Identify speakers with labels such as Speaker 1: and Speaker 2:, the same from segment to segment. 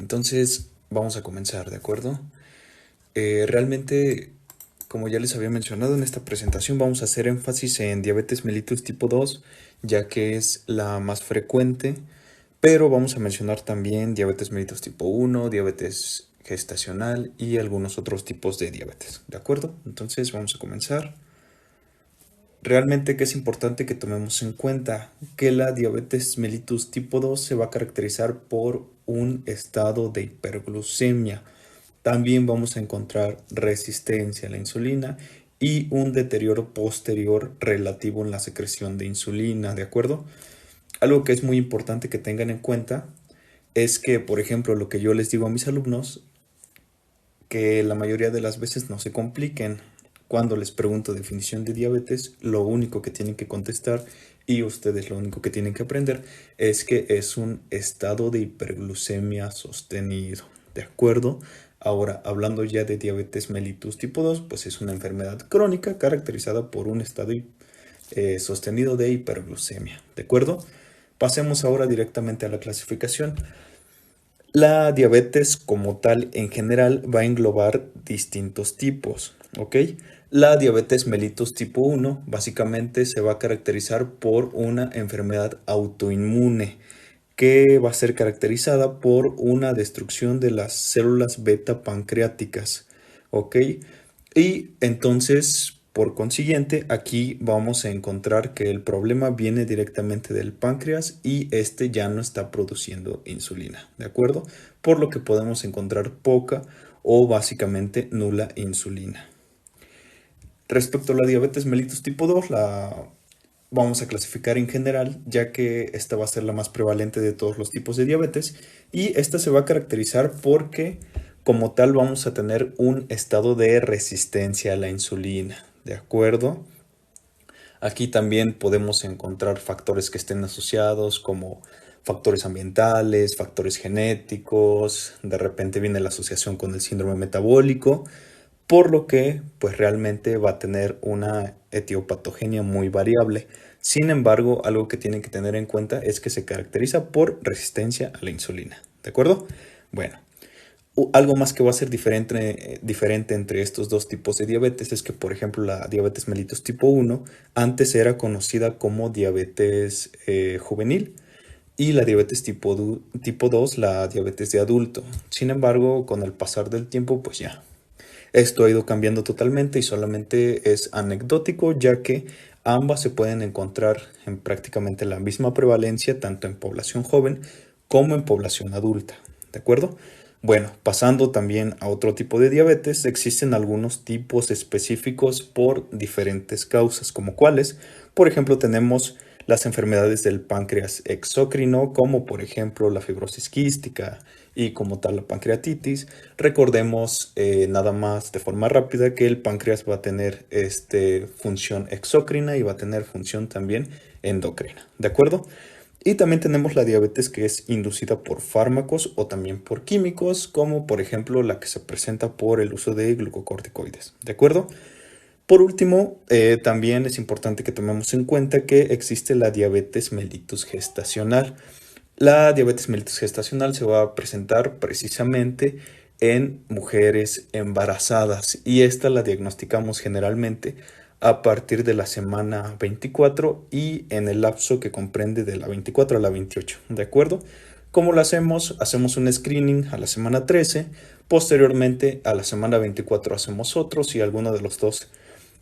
Speaker 1: entonces vamos a comenzar, ¿de acuerdo? Realmente, como ya les había mencionado en esta presentación, vamos a hacer énfasis en diabetes mellitus tipo 2, ya que es la más frecuente, pero vamos a mencionar también diabetes mellitus tipo 1, diabetes gestacional y algunos otros tipos de diabetes, ¿de acuerdo? Entonces vamos a comenzar. Realmente que es importante que tomemos en cuenta que la diabetes mellitus tipo 2 se va a caracterizar por un estado de hiperglucemia. También vamos a encontrar resistencia a la insulina y un deterioro posterior relativo en la secreción de insulina, ¿de acuerdo? Algo que es muy importante que tengan en cuenta es que, por ejemplo, lo que yo les digo a mis alumnos, que la mayoría de las veces no se compliquen. Cuando les pregunto definición de diabetes, lo único que tienen que contestar y ustedes lo único que tienen que aprender es que es un estado de hiperglucemia sostenido, ¿de acuerdo? Ahora, hablando ya de diabetes mellitus tipo 2, pues es una enfermedad crónica caracterizada por un estado sostenido de hiperglucemia, ¿de acuerdo? Pasemos ahora directamente a la clasificación. La diabetes como tal en general va a englobar distintos tipos, ¿ok? La diabetes mellitus tipo 1 básicamente se va a caracterizar por una enfermedad autoinmune que va a ser caracterizada por una destrucción de las células beta pancreáticas, ¿ok? Y entonces, por consiguiente, aquí vamos a encontrar que el problema viene directamente del páncreas y este ya no está produciendo insulina, ¿de acuerdo? Por lo que podemos encontrar poca o básicamente nula insulina. Respecto a la diabetes mellitus tipo 2, la vamos a clasificar en general, ya que esta va a ser la más prevalente de todos los tipos de diabetes y esta se va a caracterizar porque como tal vamos a tener un estado de resistencia a la insulina, ¿de acuerdo? Aquí también podemos encontrar factores que estén asociados como factores ambientales, factores genéticos, de repente viene la asociación con el síndrome metabólico, por lo que pues realmente va a tener una etiopatogenia muy variable. Sin embargo, algo que tienen que tener en cuenta es que se caracteriza por resistencia a la insulina, ¿de acuerdo? Bueno, algo más que va a ser diferente entre estos dos tipos de diabetes es que, por ejemplo, la diabetes mellitus tipo 1 antes era conocida como diabetes juvenil y la diabetes tipo 2 la diabetes de adulto. Sin embargo, con el pasar del tiempo, pues ya esto ha ido cambiando totalmente y solamente es anecdótico, ya que ambas se pueden encontrar en prácticamente la misma prevalencia, tanto en población joven como en población adulta. ¿De acuerdo? Bueno, pasando también a otro tipo de diabetes, existen algunos tipos específicos por diferentes causas, como cuáles, por ejemplo, tenemos las enfermedades del páncreas exócrino, como por ejemplo la fibrosis quística y como tal la pancreatitis. Recordemos nada más de forma rápida que el páncreas va a tener función exócrina y va a tener función también endocrina, ¿de acuerdo? Y también tenemos la diabetes que es inducida por fármacos o también por químicos, como por ejemplo la que se presenta por el uso de glucocorticoides, ¿de acuerdo? Por último, también es importante que tomemos en cuenta que existe la diabetes mellitus gestacional. La diabetes mellitus gestacional se va a presentar precisamente en mujeres embarazadas y esta la diagnosticamos generalmente a partir de la semana 24 y en el lapso que comprende de la 24 a la 28, ¿de acuerdo? ¿Cómo lo hacemos? Hacemos un screening a la semana 13, posteriormente a la semana 24 hacemos otro, si alguno de los dos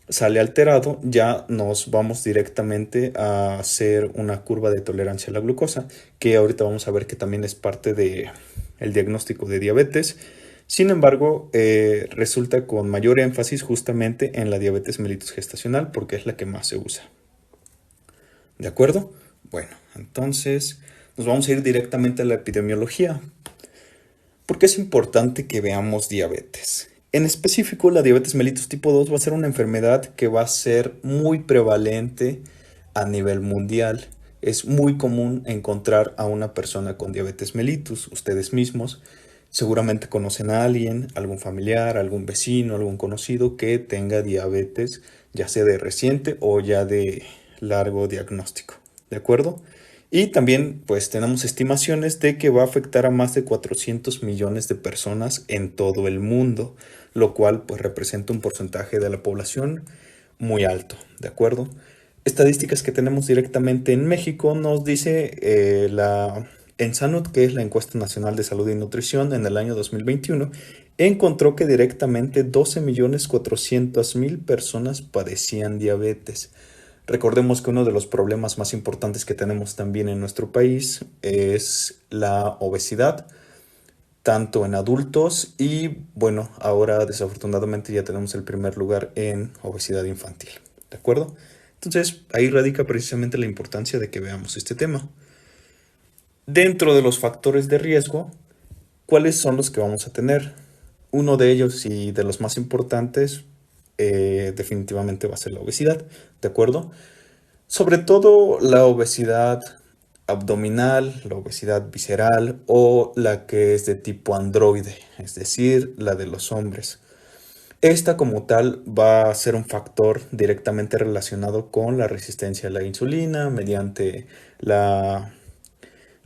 Speaker 1: sale alterado, ya nos vamos directamente a hacer una curva de tolerancia a la glucosa, que ahorita vamos a ver que también es parte de el diagnóstico de diabetes. Sin embargo, resulta con mayor énfasis justamente en la diabetes mellitus gestacional porque es la que más se usa. ¿De acuerdo? Bueno, entonces nos vamos a ir directamente a la epidemiología. ¿Por qué es importante que veamos diabetes? En específico, la diabetes mellitus tipo 2 va a ser una enfermedad que va a ser muy prevalente a nivel mundial. Es muy común encontrar a una persona con diabetes mellitus. Ustedes mismos seguramente conocen a alguien, algún familiar, algún vecino, algún conocido que tenga diabetes, ya sea de reciente o ya de largo diagnóstico. ¿De acuerdo? Y también pues tenemos estimaciones de que va a afectar a más de 400 millones de personas en todo el mundo, lo cual pues representa un porcentaje de la población muy alto, ¿de acuerdo? Estadísticas que tenemos directamente en México nos dice la ENSANUD, que es la Encuesta Nacional de Salud y Nutrición, en el año 2021, encontró que directamente 12.400.000 personas padecían diabetes. Recordemos que uno de los problemas más importantes que tenemos también en nuestro país es la obesidad, tanto en adultos y bueno, ahora desafortunadamente ya tenemos el primer lugar en obesidad infantil, ¿de acuerdo? Entonces ahí radica precisamente la importancia de que veamos este tema. Dentro de los factores de riesgo, ¿cuáles son los que vamos a tener? Uno de ellos y de los más importantes definitivamente va a ser la obesidad, ¿de acuerdo? Sobre todo la obesidad abdominal, la obesidad visceral o la que es de tipo androide, es decir, la de los hombres. Esta como tal va a ser un factor directamente relacionado con la resistencia a la insulina mediante la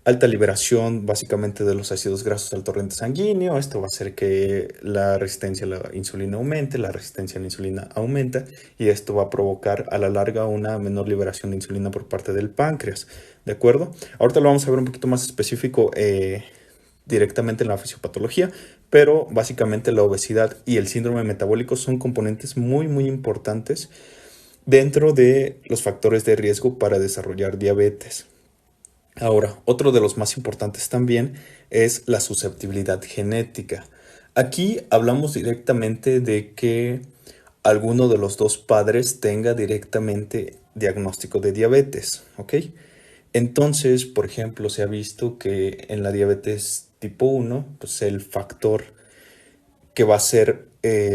Speaker 1: alta liberación básicamente de los ácidos grasos al torrente sanguíneo. Esto va a hacer que la resistencia a la insulina aumente, la resistencia a la insulina aumenta y esto va a provocar a la larga una menor liberación de insulina por parte del páncreas. ¿De acuerdo? Ahorita lo vamos a ver un poquito más específico directamente en la fisiopatología, pero básicamente la obesidad y el síndrome metabólico son componentes muy importantes dentro de los factores de riesgo para desarrollar diabetes. Ahora, otro de los más importantes también es la susceptibilidad genética. Aquí hablamos directamente de que alguno de los dos padres tenga directamente diagnóstico de diabetes, ¿ok? Entonces, por ejemplo, se ha visto que en la diabetes tipo 1, pues el factor que va a ser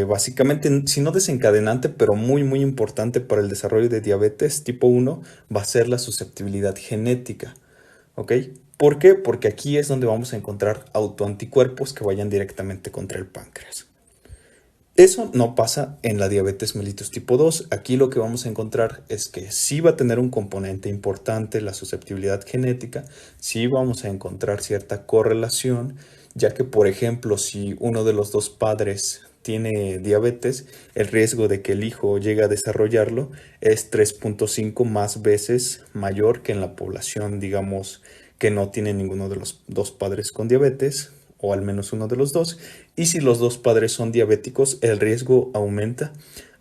Speaker 1: básicamente, si no desencadenante, pero muy importante para el desarrollo de diabetes tipo 1, va a ser la susceptibilidad genética. ¿Ok? ¿Por qué? Porque aquí es donde vamos a encontrar autoanticuerpos que vayan directamente contra el páncreas. Eso no pasa en la diabetes mellitus tipo 2. Aquí lo que vamos a encontrar es que sí va a tener un componente importante, la susceptibilidad genética, sí vamos a encontrar cierta correlación, ya que, por ejemplo, si uno de los dos padres tiene diabetes, el riesgo de que el hijo llegue a desarrollarlo es 3.5 más veces mayor que en la población, digamos, que no tiene ninguno de los dos padres con diabetes, o al menos uno de los dos. Y si los dos padres son diabéticos, el riesgo aumenta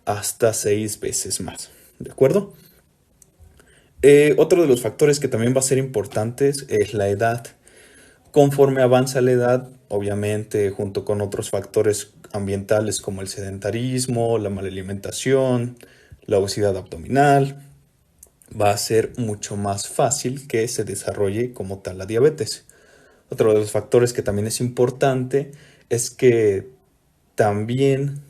Speaker 1: hasta 6 veces más. ¿De acuerdo? Otro de los factores que también va a ser importantes es la edad. Conforme avanza la edad, obviamente, junto con otros factores ambientales como el sedentarismo, la mala alimentación, la obesidad abdominal, va a ser mucho más fácil que se desarrolle como tal la diabetes. Otro de los factores que también es importante es que también,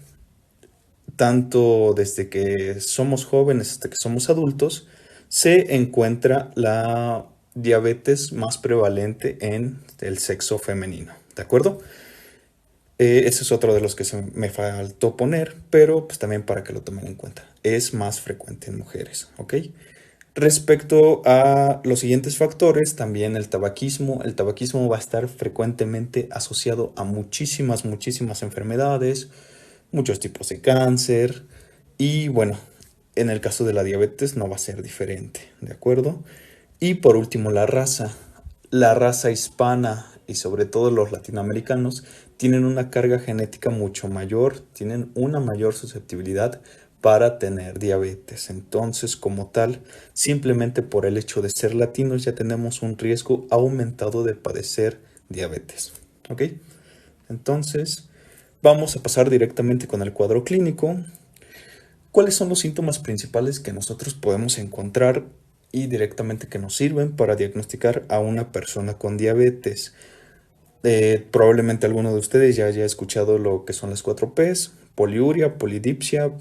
Speaker 1: tanto desde que somos jóvenes hasta que somos adultos, se encuentra la diabetes más prevalente en el sexo femenino. ¿De acuerdo? Ese es otro de los que me faltó poner, pero pues también para que lo tomen en cuenta. Es más frecuente en mujeres, ¿ok? Respecto a los siguientes factores, también el tabaquismo. El tabaquismo va a estar frecuentemente asociado a muchísimas enfermedades, muchos tipos de cáncer y bueno, en el caso de la diabetes no va a ser diferente, ¿de acuerdo? Y por último, la raza. La raza hispana y sobre todo los latinoamericanos tienen una carga genética mucho mayor, tienen una mayor susceptibilidad para tener diabetes. Entonces, como tal, simplemente por el hecho de ser latinos ya tenemos un riesgo aumentado de padecer diabetes. ¿Ok? Entonces, vamos a pasar directamente con el cuadro clínico. ¿Cuáles son los síntomas principales que nosotros podemos encontrar y directamente que nos sirven para diagnosticar a una persona con diabetes? Probablemente alguno de ustedes ya haya escuchado lo que son las 4 Ps: poliuria, polidipsia,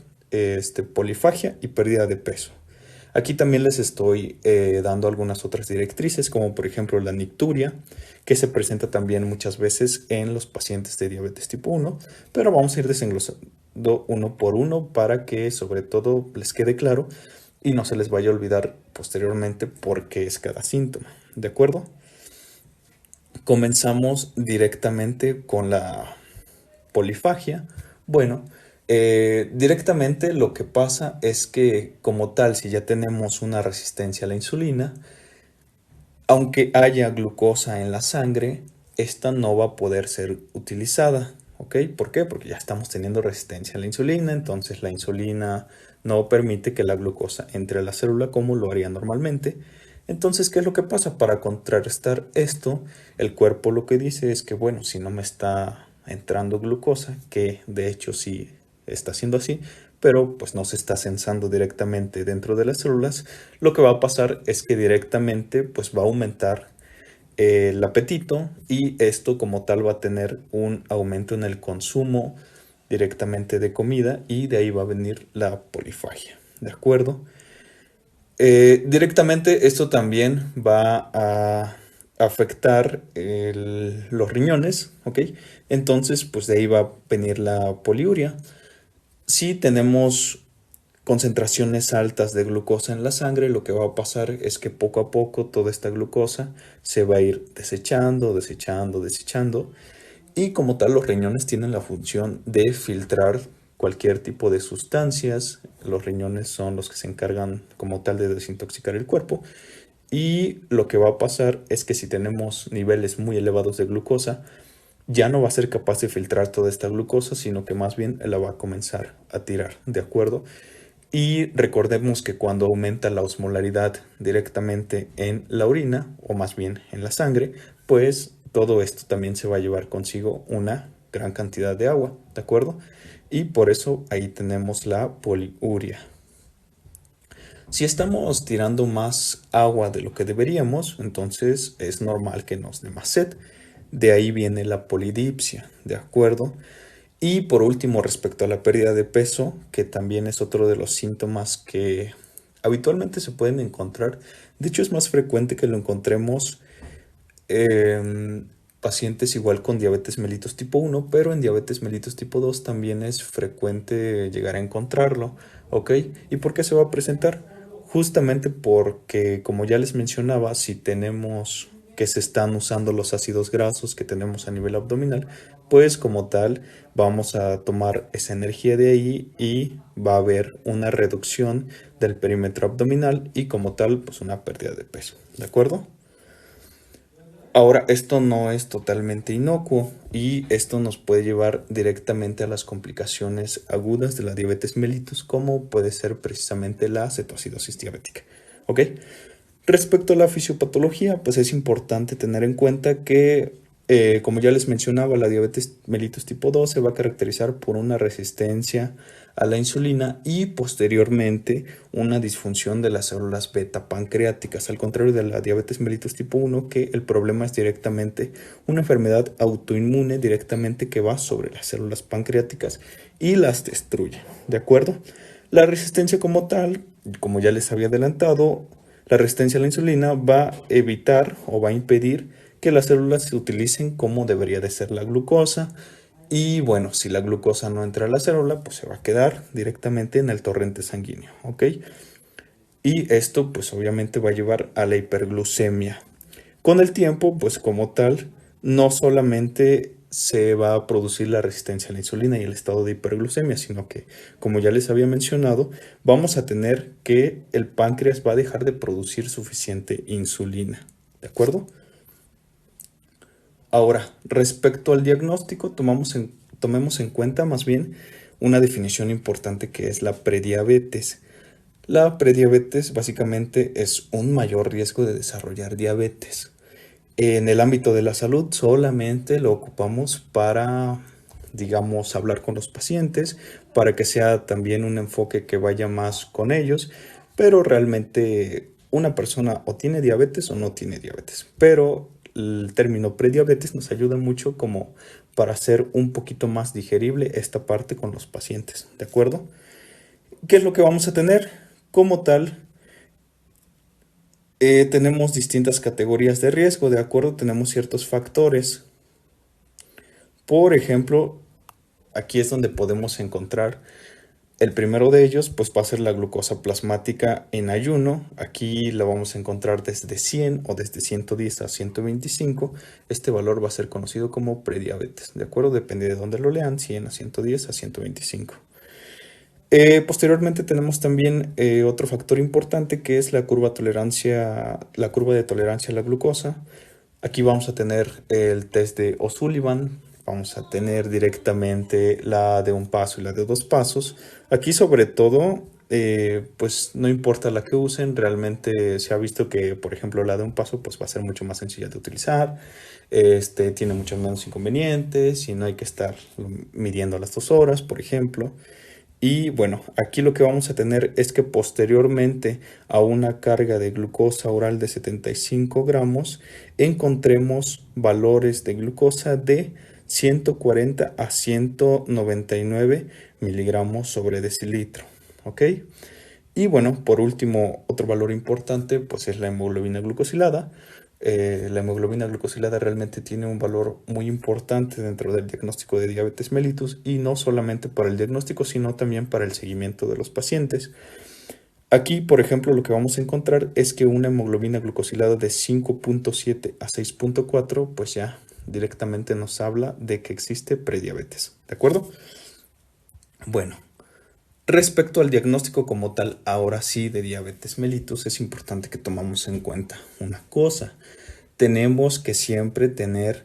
Speaker 1: polifagia y pérdida de peso. Aquí también les estoy dando algunas otras directrices, como por ejemplo la nicturia, que se presenta también muchas veces en los pacientes de diabetes tipo 1, pero vamos a ir desenglosando uno por uno para que sobre todo les quede claro y no se les vaya a olvidar posteriormente por qué es cada síntoma, ¿de acuerdo? Comenzamos directamente con la polifagia. Bueno, directamente lo que pasa es que como tal, si ya tenemos una resistencia a la insulina, aunque haya glucosa en la sangre, esta no va a poder ser utilizada, ¿ok? ¿Por qué? Porque ya estamos teniendo resistencia a la insulina, entonces la insulina no permite que la glucosa entre a la célula como lo haría normalmente. Entonces, ¿qué es lo que pasa? Para contrarrestar esto, el cuerpo lo que dice es que, bueno, si no me está entrando glucosa, que de hecho sí está siendo así, pero pues no se está sensando directamente dentro de las células, lo que va a pasar es que directamente pues va a aumentar el apetito y esto como tal va a tener un aumento en el consumo directamente de comida y de ahí va a venir la polifagia, ¿de acuerdo? Directamente esto también va a afectar los riñones, ¿ok? Entonces pues de ahí va a venir la poliuria. Si tenemos concentraciones altas de glucosa en la sangre, lo que va a pasar es que poco a poco toda esta glucosa se va a ir desechando, desechando, desechando. Y como tal, los riñones tienen la función de filtrar cualquier tipo de sustancias. Los riñones son los que se encargan como tal de desintoxicar el cuerpo. Y lo que va a pasar es que si tenemos niveles muy elevados de glucosa, ya no va a ser capaz de filtrar toda esta glucosa, sino que más bien la va a comenzar a tirar, ¿de acuerdo? Y recordemos que cuando aumenta la osmolaridad directamente en la orina, o más bien en la sangre, pues todo esto también se va a llevar consigo una gran cantidad de agua, ¿de acuerdo? Y por eso ahí tenemos la poliuria. Si estamos tirando más agua de lo que deberíamos, entonces es normal que nos dé más sed. De ahí viene la polidipsia, ¿de acuerdo? Y por último, respecto a la pérdida de peso, que también es otro de los síntomas que habitualmente se pueden encontrar. De hecho, es más frecuente que lo encontremos en pacientes igual con diabetes mellitus tipo 1, pero en diabetes mellitus tipo 2 también es frecuente llegar a encontrarlo, ¿ok? ¿Y por qué se va a presentar? Justamente porque, como ya les mencionaba, si tenemos que se están usando los ácidos grasos que tenemos a nivel abdominal, pues como tal vamos a tomar esa energía de ahí y va a haber una reducción del perímetro abdominal y como tal pues una pérdida de peso, ¿de acuerdo? Ahora, esto no es totalmente inocuo y esto nos puede llevar directamente a las complicaciones agudas de la diabetes mellitus, como puede ser precisamente la cetoacidosis diabética. ¿Ok? Respecto a la fisiopatología, pues es importante tener en cuenta que, como ya les mencionaba, la diabetes mellitus tipo 2 se va a caracterizar por una resistencia a la insulina y posteriormente una disfunción de las células beta pancreáticas, al contrario de la diabetes mellitus tipo 1, que el problema es directamente una enfermedad autoinmune directamente que va sobre las células pancreáticas y las destruye, ¿de acuerdo? La resistencia como tal, como ya les había adelantado, la resistencia a la insulina va a evitar o va a impedir que las células se utilicen como debería de ser la glucosa. Y bueno, si la glucosa no entra a la célula, pues se va a quedar directamente en el torrente sanguíneo, ¿ok? Y esto pues obviamente va a llevar a la hiperglucemia. Con el tiempo, pues como tal, no solamente se va a producir la resistencia a la insulina y el estado de hiperglucemia, sino que, como ya les había mencionado, vamos a tener que el páncreas va a dejar de producir suficiente insulina, ¿de acuerdo? Ahora, respecto al diagnóstico, tomemos en cuenta más bien una definición importante que es la prediabetes. La prediabetes básicamente es un mayor riesgo de desarrollar diabetes. En el ámbito de la salud solamente lo ocupamos para, digamos, hablar con los pacientes, para que sea también un enfoque que vaya más con ellos, pero realmente una persona o tiene diabetes o no tiene diabetes. Pero el término prediabetes nos ayuda mucho como para hacer un poquito más digerible esta parte con los pacientes, ¿de acuerdo? ¿Qué es lo que vamos a tener? Como tal, tenemos distintas categorías de riesgo, ¿de acuerdo? Tenemos ciertos factores. Por ejemplo, aquí es donde podemos encontrar El primero de ellos pues va a ser la glucosa plasmática en ayuno. Aquí la vamos a encontrar desde 100 o desde 110 a 125. Este valor va a ser conocido como prediabetes, ¿de acuerdo? Depende de dónde lo lean, 100 a 110 a 125. Posteriormente tenemos también otro factor importante que es la curva de tolerancia a la glucosa. Aquí vamos a tener el test de O'Sullivan, vamos a tener directamente la de un paso y la de dos pasos. Aquí sobre todo, pues no importa la que usen, realmente se ha visto que, por ejemplo, la de un paso pues va a ser mucho más sencilla de utilizar, tiene muchos menos inconvenientes y no hay que estar midiendo las 2 horas, por ejemplo. Y bueno, aquí lo que vamos a tener es que posteriormente a una carga de glucosa oral de 75 gramos, encontremos valores de glucosa de 140 a 199 miligramos sobre decilitro. ¿Ok? Y bueno, por último, otro valor importante pues es la hemoglobina glucosilada. La hemoglobina glucosilada realmente tiene un valor muy importante dentro del diagnóstico de diabetes mellitus y no solamente para el diagnóstico, sino también para el seguimiento de los pacientes. Aquí, por ejemplo, lo que vamos a encontrar es que una hemoglobina glucosilada de 5.7 a 6.4, pues ya directamente nos habla de que existe prediabetes. ¿De acuerdo? Bueno. Respecto al diagnóstico como tal, ahora sí, de diabetes mellitus, es importante que tomamos en cuenta una cosa. Tenemos que siempre tener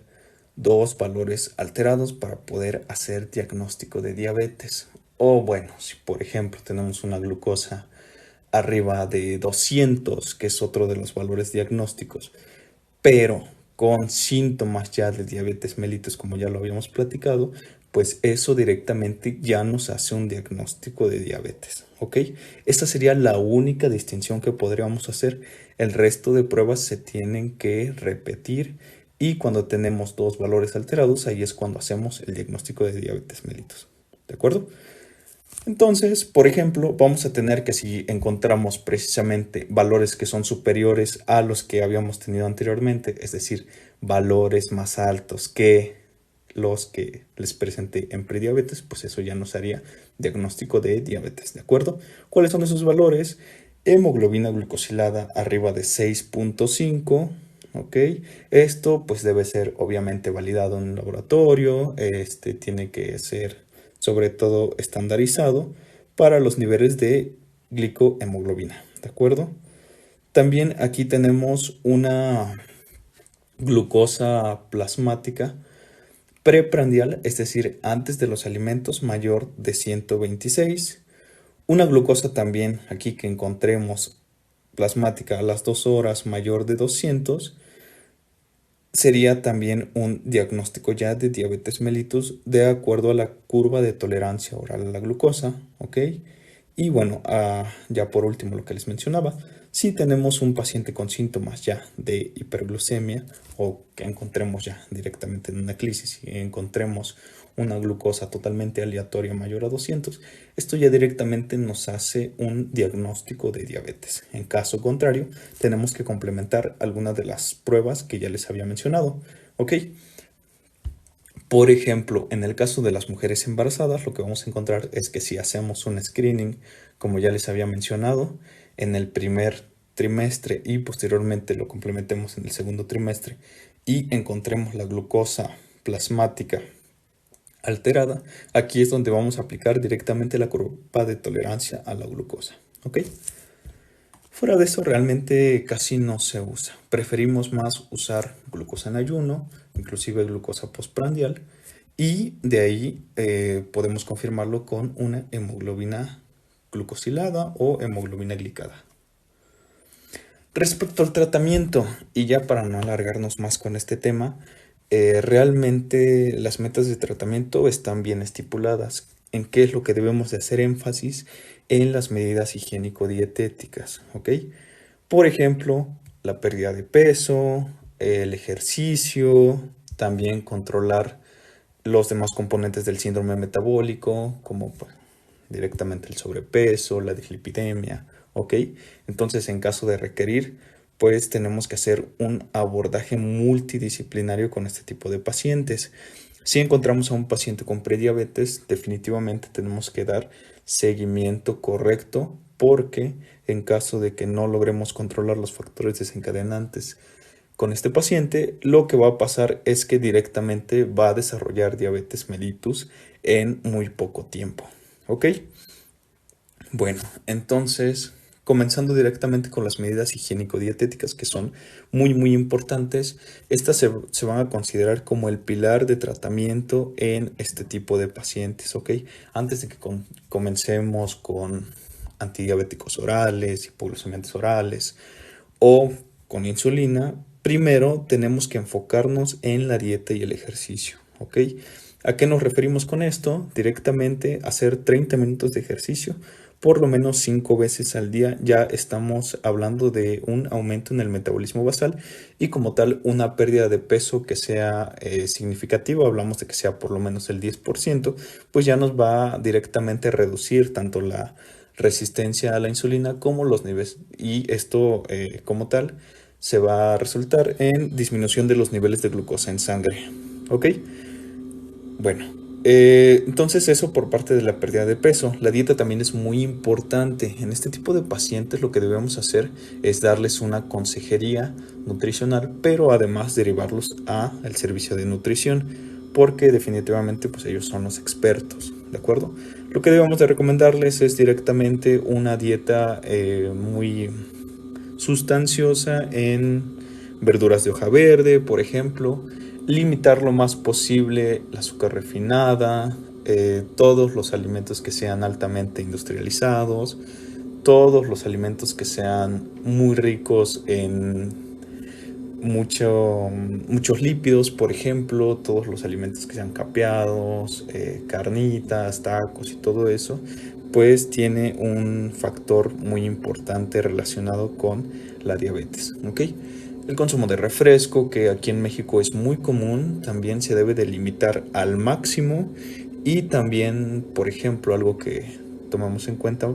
Speaker 1: dos valores alterados para poder hacer diagnóstico de diabetes. O bueno, si por ejemplo tenemos una glucosa arriba de 200, que es otro de los valores diagnósticos, pero con síntomas ya de diabetes mellitus, como ya lo habíamos platicado, pues eso directamente ya nos hace un diagnóstico de diabetes, ¿ok? Esta sería la única distinción que podríamos hacer. El resto de pruebas se tienen que repetir y cuando tenemos dos valores alterados, ahí es cuando hacemos el diagnóstico de diabetes mellitus, ¿de acuerdo? Entonces, por ejemplo, vamos a tener que si encontramos precisamente valores que son superiores a los que habíamos tenido anteriormente, es decir, valores más altos que los que les presenté en prediabetes, pues eso ya nos haría diagnóstico de diabetes, ¿de acuerdo? ¿Cuáles son esos valores? Hemoglobina glucosilada arriba de 6.5, ¿ok? Esto pues debe ser obviamente validado en un laboratorio, tiene que ser sobre todo estandarizado para los niveles de glicohemoglobina, ¿de acuerdo? También aquí tenemos una glucosa plasmática preprandial, es decir, antes de los alimentos, mayor de 126. Una glucosa también aquí que encontremos plasmática a las 2 horas mayor de 200 sería también un diagnóstico ya de diabetes mellitus de acuerdo a la curva de tolerancia oral a la glucosa, ¿ok? Y bueno, ya por último lo que les mencionaba, si tenemos un paciente con síntomas ya de hiperglucemia o que encontremos ya directamente en una crisis y encontremos una glucosa totalmente aleatoria mayor a 200, esto ya directamente nos hace un diagnóstico de diabetes. En caso contrario, tenemos que complementar algunas de las pruebas que ya les había mencionado, ¿ok? Por ejemplo, en el caso de las mujeres embarazadas, lo que vamos a encontrar es que si hacemos un screening, como ya les había mencionado, en el primer trimestre y posteriormente lo complementemos en el segundo trimestre y encontremos la glucosa plasmática alterada, aquí es donde vamos a aplicar directamente la curva de tolerancia a la glucosa, ¿ok? Fuera de eso realmente casi no se usa. Preferimos más usar glucosa en ayuno, inclusive glucosa postprandial, y de ahí podemos confirmarlo con una hemoglobina glucosilada o hemoglobina glicada. Respecto al tratamiento, y ya para no alargarnos más con este tema, realmente las metas de tratamiento están bien estipuladas. ¿En qué es lo que debemos de hacer énfasis? En las medidas higiénico-dietéticas, ¿ok? Por ejemplo, la pérdida de peso, el ejercicio, también controlar los demás componentes del síndrome metabólico, como pues, directamente el sobrepeso, la dislipidemia, ¿ok? Entonces, en caso de requerir, pues tenemos que hacer un abordaje multidisciplinario con este tipo de pacientes. Si encontramos a un paciente con prediabetes, definitivamente tenemos que dar seguimiento correcto porque en caso de que no logremos controlar los factores desencadenantes con este paciente, lo que va a pasar es que directamente va a desarrollar diabetes mellitus en muy poco tiempo. ¿Ok? Bueno, entonces, comenzando directamente con las medidas higiénico-dietéticas que son muy importantes, estas se van a considerar como el pilar de tratamiento en este tipo de pacientes, ¿ok? Antes de que comencemos con antidiabéticos orales, hipoglucemiantes orales o con insulina, primero tenemos que enfocarnos en la dieta y el ejercicio, ¿ok? ¿A qué nos referimos con esto? Directamente hacer 30 minutos de ejercicio, por lo menos 5 veces al día. Ya estamos hablando de un aumento en el metabolismo basal y como tal una pérdida de peso que sea significativa, hablamos de que sea por lo menos el 10%, pues ya nos va directamente a reducir tanto la resistencia a la insulina como los niveles, y esto como tal se va a resultar en disminución de los niveles de glucosa en sangre. ¿Ok? Bueno, entonces eso por parte de la pérdida de peso. La dieta también es muy importante. En este tipo de pacientes lo que debemos hacer es darles una consejería nutricional, pero además derivarlos al servicio de nutrición, porque definitivamente pues ellos son los expertos, ¿de acuerdo? Lo que debemos de recomendarles es directamente una dieta muy sustanciosa en verduras de hoja verde, por ejemplo, limitar lo más posible el azúcar refinada, todos los alimentos que sean altamente industrializados, todos los alimentos que sean muy ricos en muchos lípidos, por ejemplo, todos los alimentos que sean capeados, carnitas, tacos y todo eso, pues tiene un factor muy importante relacionado con la diabetes, ¿ok? El consumo de refresco, que aquí en México es muy común, también se debe de limitar al máximo. Y también, por ejemplo, algo que tomamos en cuenta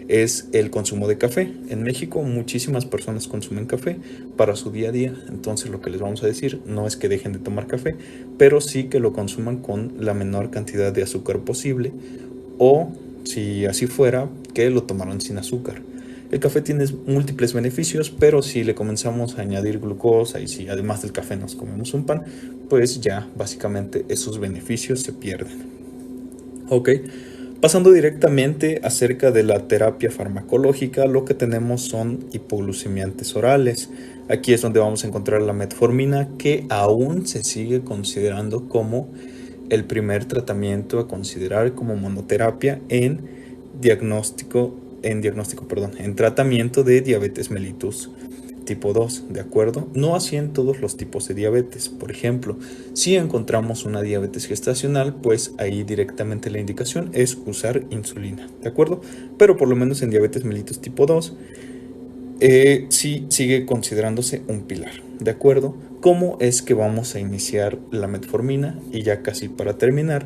Speaker 1: es el consumo de café. En México muchísimas personas consumen café para su día a día, entonces lo que les vamos a decir no es que dejen de tomar café, pero sí que lo consuman con la menor cantidad de azúcar posible, o si así fuera, que lo tomaran sin azúcar. El café tiene múltiples beneficios, pero si le comenzamos a añadir glucosa y si además del café nos comemos un pan, pues ya básicamente esos beneficios se pierden. Ok, pasando directamente acerca de la terapia farmacológica, lo que tenemos son hipoglucemiantes orales. Aquí es donde vamos a encontrar la metformina, que aún se sigue considerando como el primer tratamiento a considerar como monoterapia en tratamiento de diabetes mellitus tipo 2, ¿de acuerdo? No así en todos los tipos de diabetes. Por ejemplo, si encontramos una diabetes gestacional, pues ahí directamente la indicación es usar insulina, ¿de acuerdo? Pero por lo menos en diabetes mellitus tipo 2, sí sigue considerándose un pilar, ¿de acuerdo? ¿Cómo es que vamos a iniciar la metformina? Y ya casi para terminar,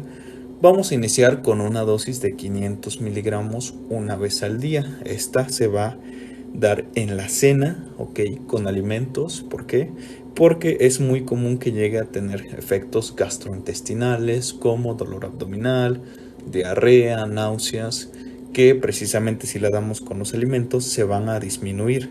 Speaker 1: vamos a iniciar con una dosis de 500 miligramos una vez al día. Esta se va a dar en la cena, ¿ok? Con alimentos. ¿Por qué? Porque es muy común que llegue a tener efectos gastrointestinales como dolor abdominal, diarrea, náuseas, que precisamente si la damos con los alimentos se van a disminuir.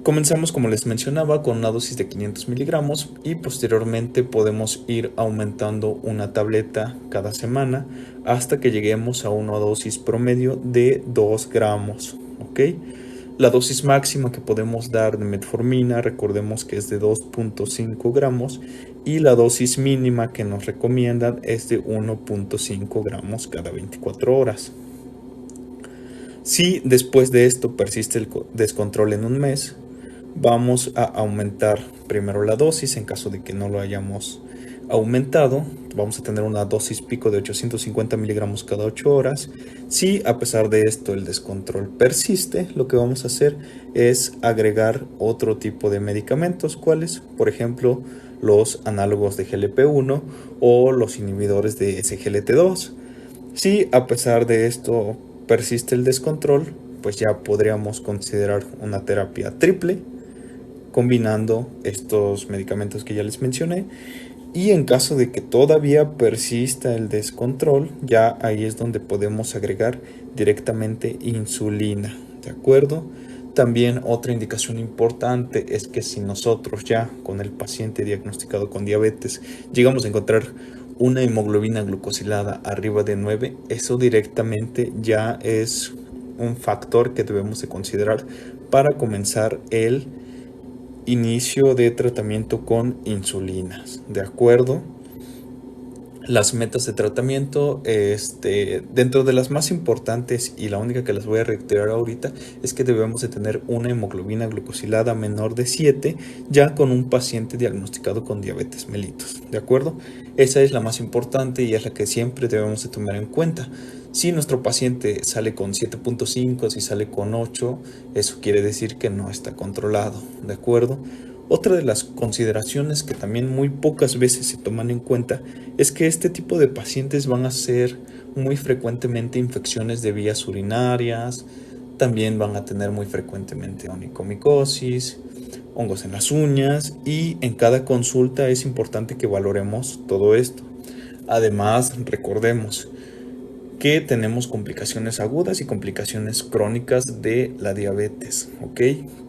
Speaker 1: Comenzamos, como les mencionaba, con una dosis de 500 miligramos y posteriormente podemos ir aumentando una tableta cada semana hasta que lleguemos a una dosis promedio de 2 gramos, ¿ok? La dosis máxima que podemos dar de metformina, recordemos que es de 2.5 gramos, y la dosis mínima que nos recomiendan es de 1.5 gramos cada 24 horas. Si después de esto persiste el descontrol en un mes, vamos a aumentar primero la dosis. En caso de que no lo hayamos aumentado, vamos a tener una dosis pico de 850 miligramos cada 8 horas. Si a pesar de esto el descontrol persiste, lo que vamos a hacer es agregar otro tipo de medicamentos, ¿cuáles? Por ejemplo, los análogos de GLP-1 o los inhibidores de SGLT2. Si a pesar de esto persiste el descontrol, pues ya podríamos considerar una terapia triple combinando estos medicamentos que ya les mencioné. Y en caso de que todavía persista el descontrol, ya ahí es donde podemos agregar directamente insulina, ¿de acuerdo? También otra indicación importante es que si nosotros ya con el paciente diagnosticado con diabetes llegamos a encontrar una hemoglobina glucosilada arriba de 9, eso directamente ya es un factor que debemos de considerar para comenzar el inicio de tratamiento con insulinas, ¿de acuerdo? Las metas de tratamiento, dentro de las más importantes y la única que les voy a reiterar ahorita, es que debemos de tener una hemoglobina glucosilada menor de 7 ya con un paciente diagnosticado con diabetes mellitus, ¿de acuerdo? Esa es la más importante y es la que siempre debemos de tomar en cuenta. Si nuestro paciente sale con 7.5, si sale con 8, eso quiere decir que no está controlado, ¿de acuerdo? Otra de las consideraciones que también muy pocas veces se toman en cuenta es que este tipo de pacientes van a ser muy frecuentemente infecciones de vías urinarias, también van a tener muy frecuentemente onicomicosis, hongos en las uñas, y en cada consulta es importante que valoremos todo esto. Además, recordemos que tenemos complicaciones agudas y complicaciones crónicas de la diabetes, ¿ok?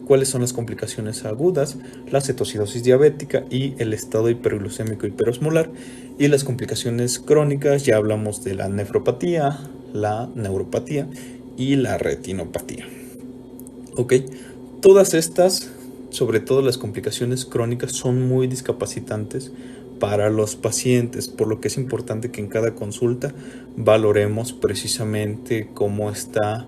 Speaker 1: ¿Cuáles son las complicaciones agudas? La cetocidosis diabética y el estado hiperglucémico hiperosmolar. Y las complicaciones crónicas, ya hablamos de la nefropatía, la neuropatía y la retinopatía, ¿ok? Todas estas, sobre todo las complicaciones crónicas, son muy discapacitantes para los pacientes, por lo que es importante que en cada consulta valoremos precisamente cómo está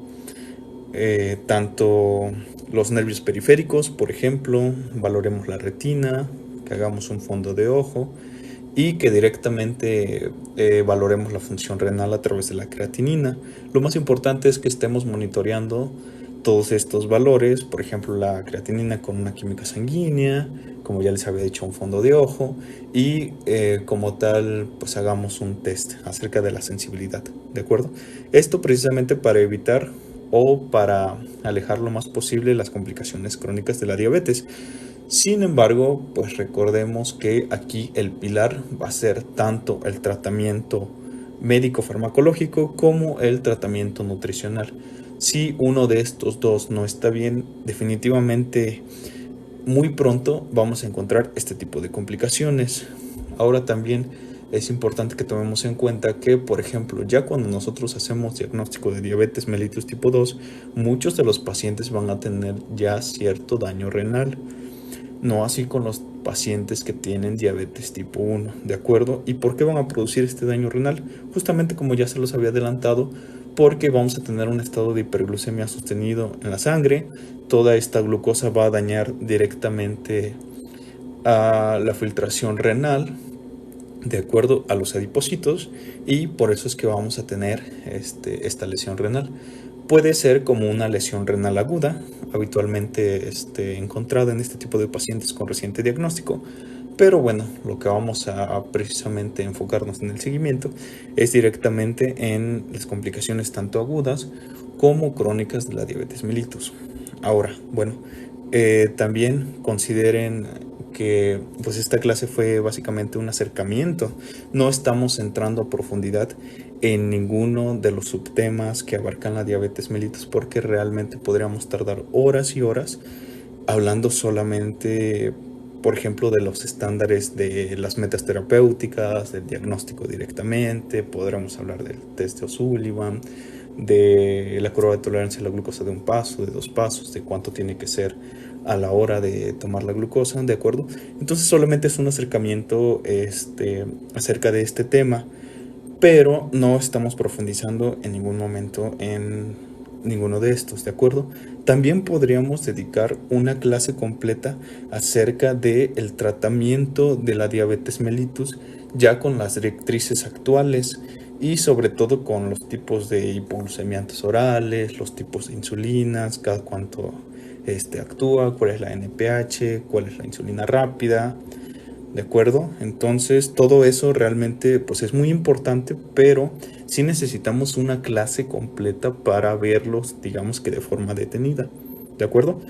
Speaker 1: tanto los nervios periféricos, por ejemplo, valoremos la retina, que hagamos un fondo de ojo y que directamente valoremos la función renal a través de la creatinina. Lo más importante es que estemos monitoreando todos estos valores, por ejemplo la creatinina con una química sanguínea, como ya les había dicho, un fondo de ojo, y como tal pues hagamos un test acerca de la sensibilidad, ¿de acuerdo? Esto precisamente para evitar o para alejar lo más posible las complicaciones crónicas de la diabetes. Sin embargo, pues recordemos que aquí el pilar va a ser tanto el tratamiento médico farmacológico como el tratamiento nutricional. Si uno de estos dos no está bien, definitivamente muy pronto vamos a encontrar este tipo de complicaciones. Ahora también es importante que tomemos en cuenta que, por ejemplo, ya cuando nosotros hacemos diagnóstico de diabetes mellitus tipo 2, muchos de los pacientes van a tener ya cierto daño renal. No así con los pacientes que tienen diabetes tipo 1, ¿de acuerdo? ¿Y por qué van a producir este daño renal? Justamente como ya se los había adelantado, porque vamos a tener un estado de hiperglucemia sostenido en la sangre. Toda esta glucosa va a dañar directamente a la filtración renal, de acuerdo a los adipocitos, y por eso es que vamos a tener esta lesión renal. Puede ser como una lesión renal aguda, habitualmente encontrada en este tipo de pacientes con reciente diagnóstico, pero bueno, lo que vamos a precisamente enfocarnos en el seguimiento es directamente en las complicaciones tanto agudas como crónicas de la diabetes mellitus. Ahora, bueno, también consideren que pues esta clase fue básicamente un acercamiento. No estamos entrando a profundidad en ninguno de los subtemas que abarcan la diabetes mellitus, porque realmente podríamos tardar horas y horas hablando solamente, por ejemplo, de los estándares de las metas terapéuticas, del diagnóstico directamente. Podríamos hablar del test de O'Sullivan, de la curva de tolerancia a la glucosa de un paso, de 2 pasos, de cuánto tiene que ser a la hora de tomar la glucosa, ¿de acuerdo? Entonces solamente es un acercamiento acerca de este tema, pero no estamos profundizando en ningún momento en ninguno de estos, ¿de acuerdo? También podríamos dedicar una clase completa acerca del tratamiento de la diabetes mellitus, ya con las directrices actuales y sobre todo con los tipos de hipoglucemiantes orales, los tipos de insulinas, cada cuánto actúa, cuál es la NPH, cuál es la insulina rápida, ¿de acuerdo? Entonces todo eso realmente pues es muy importante, pero sí necesitamos una clase completa para verlos, digamos que de forma detenida, ¿de acuerdo?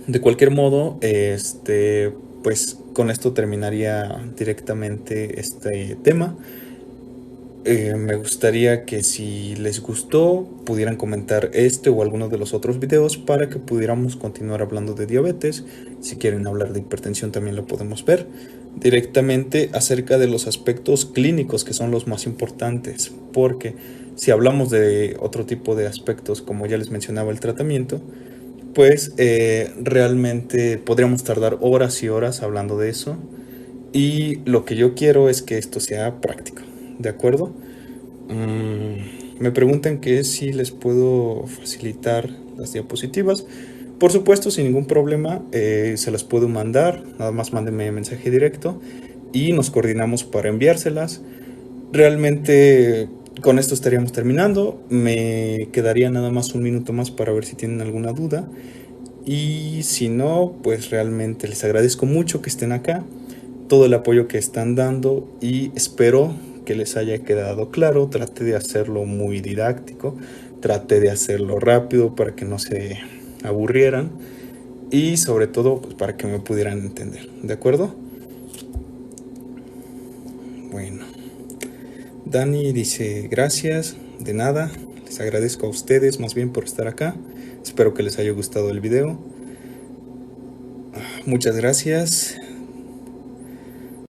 Speaker 1: De cualquier modo, pues con esto terminaría directamente este tema. Me gustaría que si les gustó pudieran comentar este o alguno de los otros videos para que pudiéramos continuar hablando de diabetes. Si quieren hablar de hipertensión también lo podemos ver directamente acerca de los aspectos clínicos, que son los más importantes, porque si hablamos de otro tipo de aspectos, como ya les mencionaba el tratamiento, pues realmente podríamos tardar horas y horas hablando de eso, y lo que yo quiero es que esto sea práctico, ¿de acuerdo? Me preguntan que si les puedo facilitar las diapositivas. Por supuesto, sin ningún problema, se las puedo mandar. Nada más mándenme mensaje directo y nos coordinamos para enviárselas. Realmente con esto estaríamos terminando. Me quedaría nada más un minuto más para ver si tienen alguna duda. Y si no, pues realmente les agradezco mucho que estén acá, todo el apoyo que están dando, y espero que les haya quedado claro. Traté de hacerlo muy didáctico, traté de hacerlo rápido para que no se aburrieran y sobre todo pues, para que me pudieran entender, ¿de acuerdo? Bueno, Dani dice gracias, de nada, les agradezco a ustedes más bien por estar acá. Espero que les haya gustado el video. Muchas gracias.